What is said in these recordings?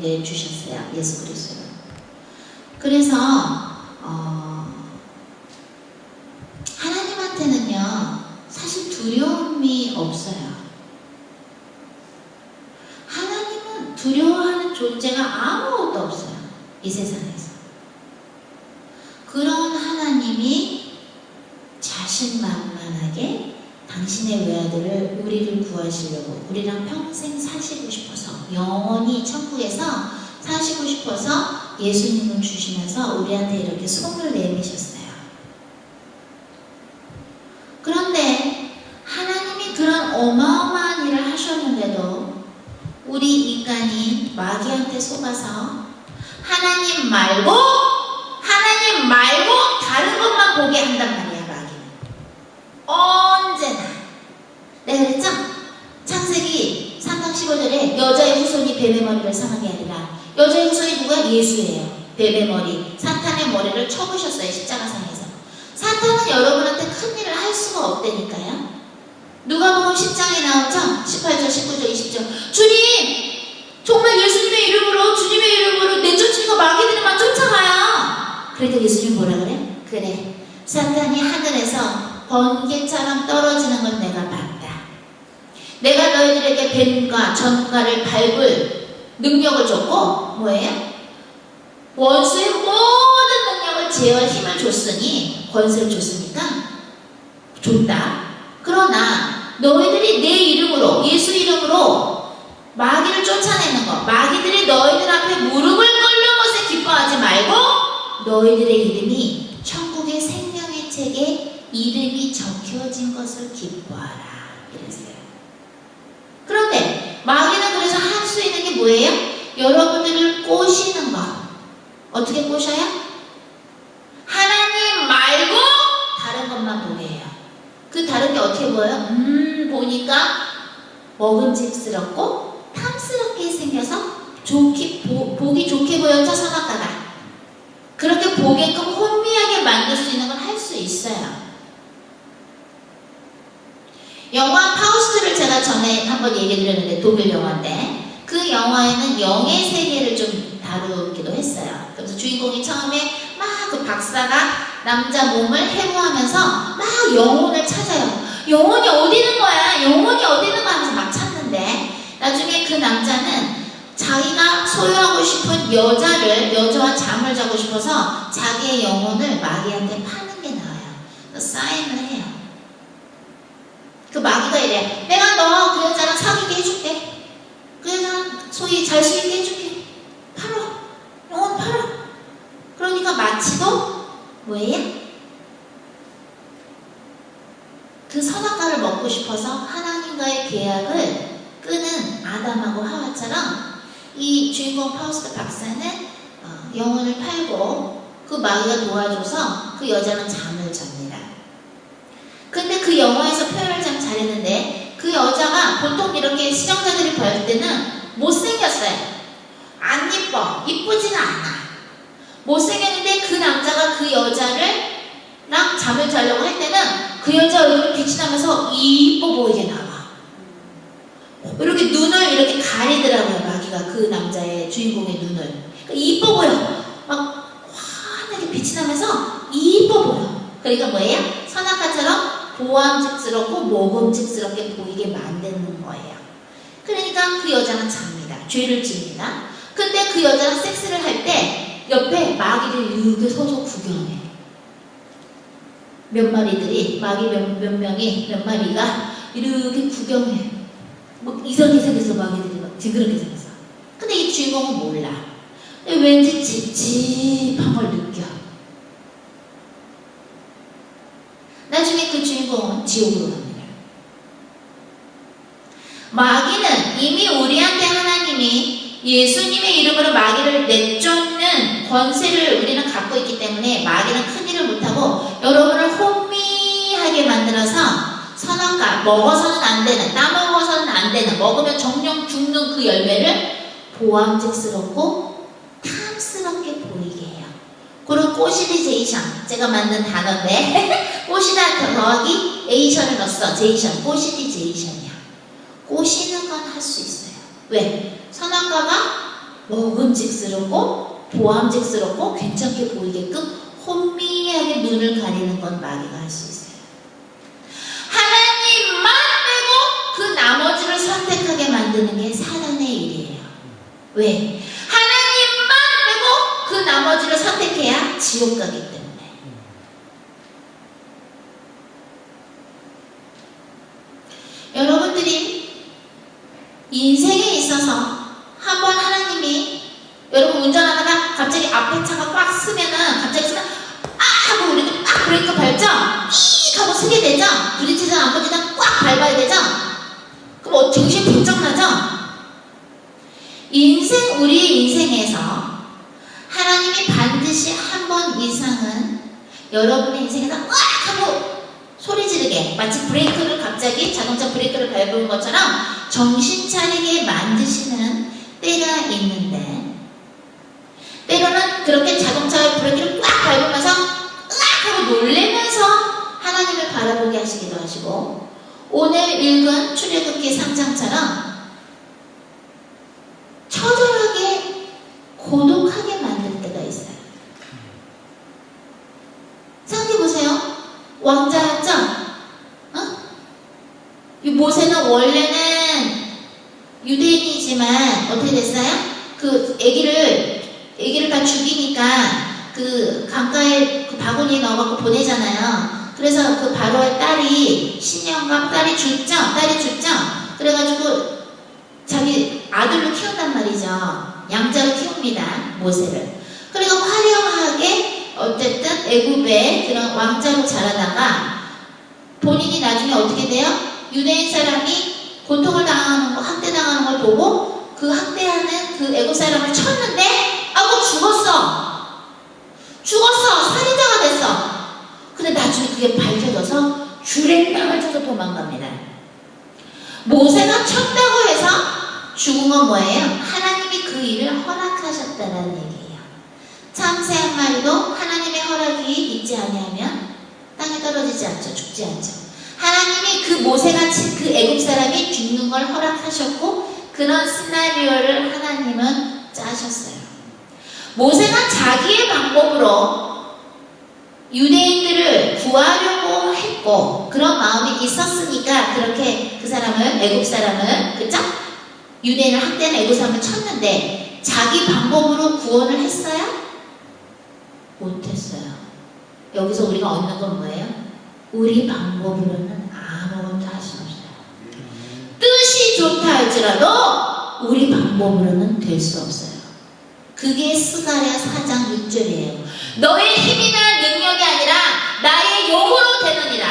보내주셨어요. 예수 그리스도를. 그래서 하나님한테는요 사실 두려움이 없어요. 하나님은 두려워하는 존재가 아무것도 없어요. 이 세상에서. 그런 하나님이 자신만만하게 당신의 외아들을 우리를 구하시려고 우리랑 평생 사시고 싶어서 영원히 천국에서 사시고 싶어서 예수님을 주시면서 우리한테 이렇게 손을 내미셨어요. 그런데 하나님이 그런 어마어마한 일을 하셨는데도 우리 인간이 마귀한테 속아서 하나님 말고 다른 것만 보게 한단 말이야. 마귀는 언제나. 내가 그랬죠? 창세기 3장 15절에 여자의 후손이 뱀의 머리를 상하게 하리라. 여자의 후손이 누구야? 예수예요. 뱀의 머리, 사탄의 머리를 쳐부셨어요. 십자가상에서. 사탄은 여러분한테 큰 일을 할 수가 없다니까요. 누가복음 10장에 나오죠? 18절, 19절, 20절. 주님! 정말 예수님의 이름으로, 주님의 이름으로 내쫓으니까 마귀들만 쫓아가요. 그래도 예수님 뭐라 그래? 그래. 사탄이 하늘에서 번개처럼 떨어지는 걸 내가 봤다. 내가 너희들에게 뱀과 전갈을 밟을 능력을 줬고, 뭐예요? 원수의 모든 능력을 제어할 힘을 줬으니, 권세를 줬으니까 줬다. 그러나 너희들이 내 이름으로, 예수 이름으로 마귀를 쫓아내는 것, 마귀들이 너희들 앞에 무릎을 꿇는 것에 기뻐하지 말고 너희들의 이름이 천국의 생명의 책에 이름이 적혀진 것을 기뻐하라. 이랬어요. 그런데 마귀는 그래서 할 수 있는 게 뭐예요? 여러분들을 꼬시는 것. 어떻게 꼬셔요? 하나님 말고 다른 것만 보게 해요. 그 다른 게 어떻게 보여요? 보니까 먹음직스럽고 탐스럽게 생겨서 보기 좋게 보였죠, 선악과가. 그렇게 보게끔 혼미하게 만들 수 있는 건 할 수 있어요. 영화 파우스트를 제가 전에 한번 얘기 드렸는데, 독일 영화인데 그 영화에는 영의 세계를 좀 다루기도 했어요. 그래서 주인공이 처음에 막 그 박사가 남자 몸을 해부하면서 막 영혼을 찾아요. 영혼이 어디 있는 거야? 영혼이 어디 있는 거야? 하면서 막 찾는데 나중에 그 남자는 자기가 소유하고 싶은 여자와 잠을 자고 싶어서 자기의 영혼을 마귀한테 파는 게 나와요. 사인을 해요. 그 마귀가 이래. 내가 너 그 여자랑 사귀게 해줄게. 그 여자랑 소위 잘 수 있게 해줄게. 팔아. 영혼 팔아. 그러니까 마치도 뭐예요? 그 선악과를 먹고 싶어서 하나님과의 계약을 끄는 아담하고 하와처럼 이 주인공 파우스트 박사는 영혼을 팔고 그 마귀가 도와줘서 그 여자는 잠을 잡니다. 근데 그 영화에서 표현을 참 잘했는데 그 여자가 보통 이렇게 시청자들이 볼 때는 못생겼어요. 안 이뻐. 이쁘지는 않아. 못생겼는데 그 남자가 그 여자랑 잠을 자려고 할 때는 그 여자 얼굴이 빛이 나면서 이뻐 보이게 나와. 이렇게 눈을 이렇게 가리더라고요. 마귀가 그 남자의 주인공의 눈을. 그러니까 이뻐 보여. 막 환하게 빛이 나면서 이뻐 보여. 그러니까 뭐예요? 선악과처럼 보암직스럽고 모금직스럽게 보이게 만드는 거예요. 그러니까 그 여자는 잡니다. 죄를 지습니다. 근데 그 여자랑 섹스를 할 때 옆에 마귀를 이렇게 서서 구경해. 몇 마리들이, 마귀 몇 마리가 이렇게 구경해. 뭐 이상하게 생겨서 마귀들이 막 징그럽게 생겼어. 근데 이 주인공은 몰라. 왠지 찝찝한 걸 느껴. 나중에 그 주인공은 지옥으로 갑니다. 마귀는 이미 우리한테 하나님이 예수님의 이름으로 마귀를 내쫓는 권세를 우리는 갖고 있기 때문에 마귀는 큰 일을 못하고 여러분을 혼미하게 만들어서 선악과, 먹어서는 안 되는, 따먹어서는 안 되는, 먹으면 정령 죽는 그 열매를 보암직스럽고 탐스럽게 보이게 해요. 그리고 꼬시리제이션, 제가 만든 단어인데 꼬시다 더하기 에이션을 넣었어. 제이션, 꼬시리제이션이야. 꼬시는 건 할 수 있어요. 왜? 선악과가 먹음직스럽고 보암직스럽고 괜찮게 보이게끔 혼미하게 눈을 가리는 건 마귀가 할 수 있어요. 하나님만 빼고 그 나머지를 선택하게 만드는 게 사단의 일이에요. 왜? 하나님만 빼고 그 나머지를 선택해야 지옥 가기 때문에. 여러분들이 인생에 있어서 한번 하나님이 여러분 운전하다가 갑자기 앞에 차가 꽉 쓰면은 갑자기 쓰면 아! 하고 우리는 딱 브레이크 밟죠? 삐익 하고 쓰게 되죠? 부딪히든 안 부딪히든 꽉 밟아야 되죠? 그럼 정신 번쩍 나죠? 우리 인생에서 하나님이 반드시 한 번 이상은 여러분의 인생에서 으악! 하고 소리 지르게 마치 브레이크를 갑자기 자동차 브레이크를 밟은 것처럼 정신 차리게 만드시는 때가 있는데 때로는 그렇게 자동차의 브레이크를 꽉 밟으면서 으악! 하고 놀래면서 하나님을 바라보게 하시기도 하시고 오늘 읽은 출애굽기 3장처럼 처절하게 고독하게 만들 때가 있어요. 생각해보세요. 왕자였죠? 이 모세는 원래는 유대인이지만 어떻게 됐어요? 그 애기를 다 죽이니까 그 강가에 그 바구니에 넣어갖고 보내잖아요. 그래서 그 바로의 딸이 신령과 딸이 죽죠. 그래가지고 자기 아들로 키운단 말이죠. 양자로 키웁니다. 모세를. 그리고 화려하게 어쨌든 애굽의 그런 왕자로 자라다가 본인이 나중에 어떻게 돼요? 유대인 사람이 고통을 당하는 거, 학대당하는 걸 보고 그 학대하는 그 애굽 사람을 쳤는데 아고 죽었어. 살인자가 됐어. 근데 나중에 그게 밝혀져서 주랭랑을 쳐서 도망갑니다. 모세가 쳤다고 해서 죽은 건 뭐예요? 하나님이 그 일을 허락하셨다는 얘기예요. 참새 한 마리도 하나님의 허락이 있지 아니하면 땅에 떨어지지 않죠. 죽지 않죠. 하나님이 그 모세가 친 그 애굽 사람이 죽는 걸 허락하셨고 그런 시나리오를 하나님은 짜셨어요. 모세가 자기의 방법으로 유대인들을 구하려고 했고 그런 마음이 있었으니까 그렇게 그 사람을 애굽 사람을 그죠? 유대인을 학대하는 애굽 사람을 쳤는데 자기 방법으로 구원을 했어요? 못했어요. 여기서 우리가 얻는 건 뭐예요? 우리 방법으로는 아무것도 할 수 없어요. 뜻이 좋다 할지라도 우리 방법으로는 될 수 없어요. 그게 스가랴 4장 6절이에요. 너의 힘이나 능력이 아니라 나의 영으로 되느니라.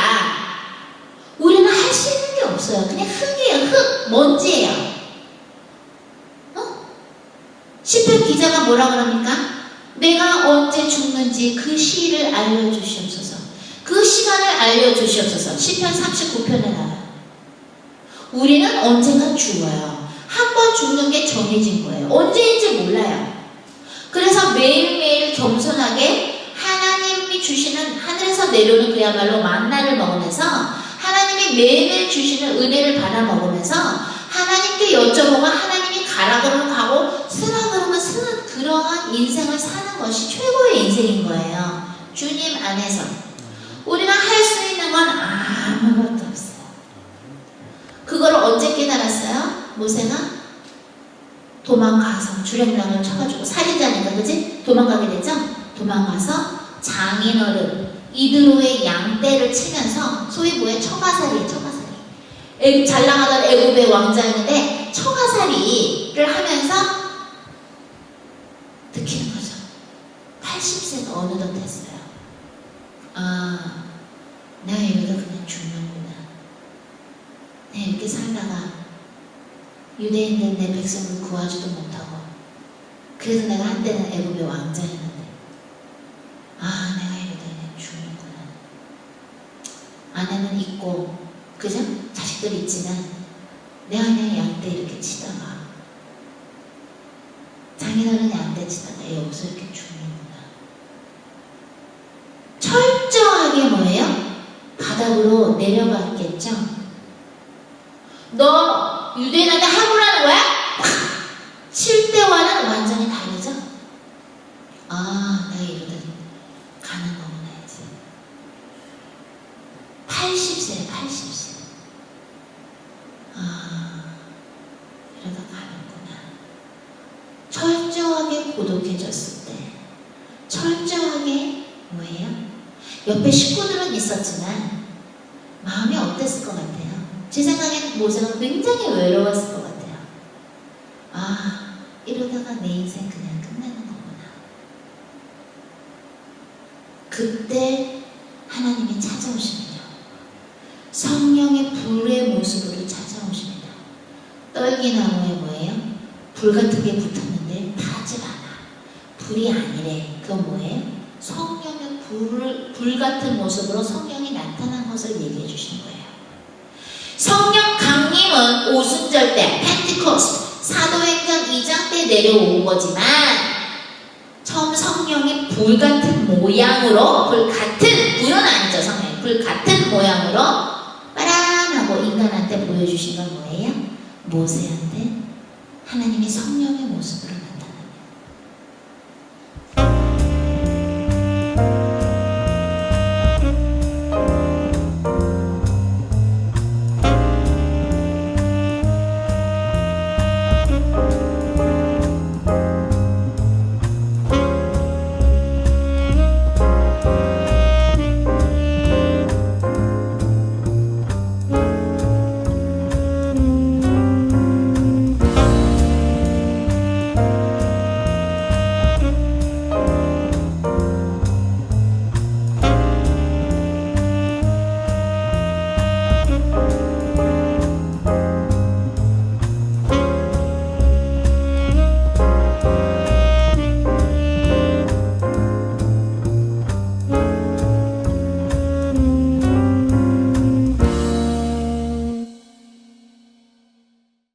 우리는 할 수 있는 게 없어요. 그냥 흙이에요. 흙, 먼지예요. 시편 기자가 뭐라 그럽니까? 내가 언제 죽는지 그 시를 알려주시옵소서. 그 시간을 알려주시옵소서. 시편 39편에 나와요. 우리는 언젠가 죽어요. 한 번 죽는 게 정해진 거예요. 언제인지 몰라요. 그래서 매일매일 겸손하게 하나님이 주시는 하늘에서 내려오는 그야말로 만나를 먹으면서 하나님이 매일매일 주시는 은혜를 받아 먹으면서 하나님께 여쭤보고 하나님이 가라 그러면 가고 쓰라 그러면 쓰는 그러한 인생을 사는 것이 최고의 인생인 거예요. 주님 안에서 우리가 할 수 있는 건 아무것도 없어요. 그걸 언제 깨달았어요? 모세가 도망가서 주랭랑을 쳐가지고 살인자니까 그지? 도망가게 되죠? 도망가서 장인어른 이드로의 양떼를 치면서 소위 뭐예요? 처가살이에요. 처가살이. 잘 나가던 애굽의 왕자였는데 처가살이를 하면서 느끼는 거죠. 80세가 어느덧 됐어요. 아, 내가 이러다 그냥 죽는구나. 내가 이렇게 살다가 유대인들 내 백성을 구하지도 못하고 그래서 내가 한때는 애굽의 왕자였는데 아 내가 이러다 그냥 죽는구나. 아내는 있고 그죠? 자식들 있지만 내가 그냥 양떼 이렇게 치다가 장인어른 양떼 치다가 여기서 이렇게 죽는구나. 철저하게 뭐예요? 바닥으로 내려갔겠죠? 너 유대인한테 하부라는 거야? 칠 때와는 때마다 완전히 다르죠? 아, 내가 이러다 가는 거구나 이제. 80세에 80세. 아, 이러다 가는구나. 철저하게 고독해졌을 때 철저하게 뭐예요? 옆에 식구들은 있었지만 마음이 어땠을 것 같아요? 제 생각에는 모세가 굉장히 외로웠을 것 같아요. 아, 이러다가 내 인생 그냥 끝나는 거구나. 그때 하나님이 찾아오십니다. 성령의 불의 모습으로 찾아오십니다. 떨기나무에 뭐예요? 불 같은 게 붙었는데 타질 않아. 불이 아니래. 그건 뭐예요? 성령의 불 같은 모습으로 성령이 나타난 것을 얘기해 주신 거예요. 성령 강림은 오순절 때, 펜티코스트, 사도행전 2장 때 내려온 거지만 처음 성령이 불 같은 모양으로, 불 같은, 불은 아니죠 성령이, 불 같은 모양으로 빠란하고 인간한테 보여주신 건 뭐예요? 모세한테 하나님이 성령의 모습으로 나타났어요.